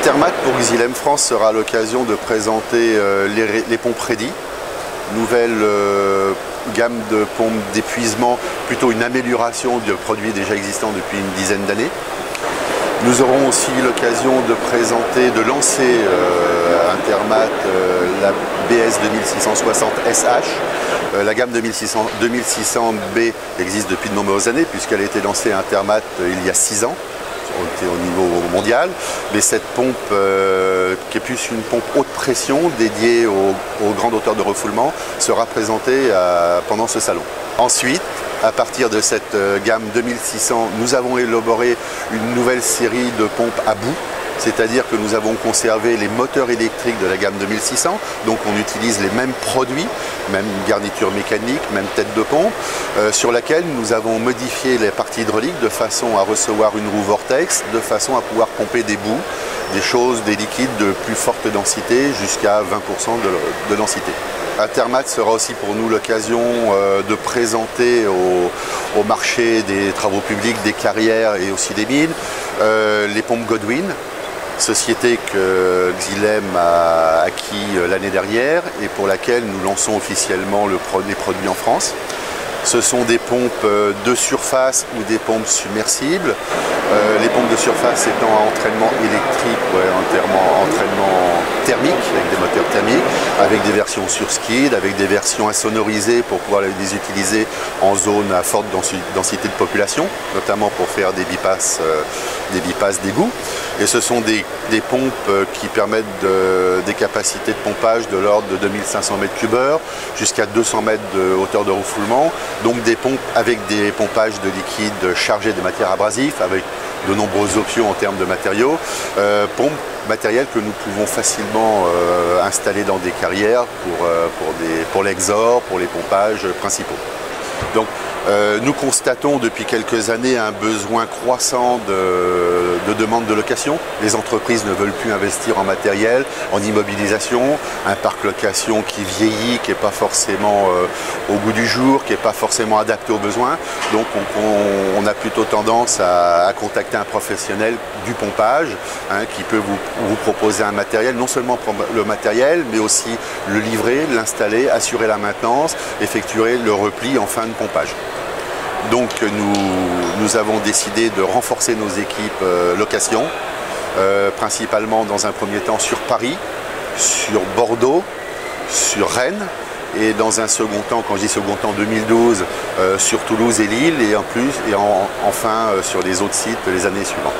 Intermat pour Xylem France sera l'occasion de présenter les pompes Ready, nouvelle gamme de pompes d'épuisement, plutôt une amélioration de produits déjà existants depuis une dizaine d'années. Nous aurons aussi l'occasion de présenter, de lancer Intermat la BS 2660 SH. La gamme 2600B existe depuis de nombreuses années puisqu'elle a été lancée à Intermat il y a 6 ans. Au niveau mondial, mais cette pompe qui est plus une pompe haute pression dédiée aux grandes hauteurs de refoulement sera présentée pendant ce salon. Ensuite, à partir de cette gamme 2600, nous avons élaboré une nouvelle série de pompes à bout, c'est-à-dire que nous avons conservé les moteurs électriques de la gamme 2600, donc on utilise les mêmes produits, même garniture mécanique, même tête de pompe, sur laquelle nous avons modifié les parties hydrauliques de façon à recevoir une roue vortex, de façon à pouvoir pomper des boues, des liquides de plus forte densité, jusqu'à 20% de densité. Intermat sera aussi pour nous l'occasion de présenter au marché des travaux publics, des carrières et aussi des mines, les pompes Godwin, société que Xylem a acquis l'année dernière et pour laquelle nous lançons officiellement les produits en France. Ce sont des pompes de surface ou des pompes submersibles. Les pompes de surface étant à entraînement électrique ou à entraînement thermique, avec des moteurs thermiques, avec des versions sur skid, avec des versions insonorisées pour pouvoir les utiliser en zone à forte densité de population, notamment pour faire des bypass d'égout. Et ce sont des pompes qui permettent des capacités de pompage de l'ordre de 2500 m3 jusqu'à 200 mètres de hauteur de refoulement. Donc des pompes avec des pompages de liquide chargés de matières abrasives, avec de nombreuses options en termes de matériaux. Pompes matériel que nous pouvons facilement installer dans des carrières pour l'exor, pour les pompages principaux. Donc nous constatons depuis quelques années un besoin croissant de demande de location. Les entreprises ne veulent plus investir en matériel, en immobilisation, un parc location qui vieillit, qui n'est pas forcément au goût du jour, qui n'est pas forcément adapté aux besoins. Donc on a plutôt tendance à contacter un professionnel du pompage qui peut vous proposer un matériel, non seulement le matériel, mais aussi le livrer, l'installer, assurer la maintenance, effectuer le repli en fin de pompage. Donc nous avons décidé de renforcer nos équipes location, principalement dans un premier temps sur Paris, sur Bordeaux, sur Rennes, et dans un second temps, quand je dis second temps 2012, sur Toulouse et Lille, et enfin sur les autres sites les années suivantes.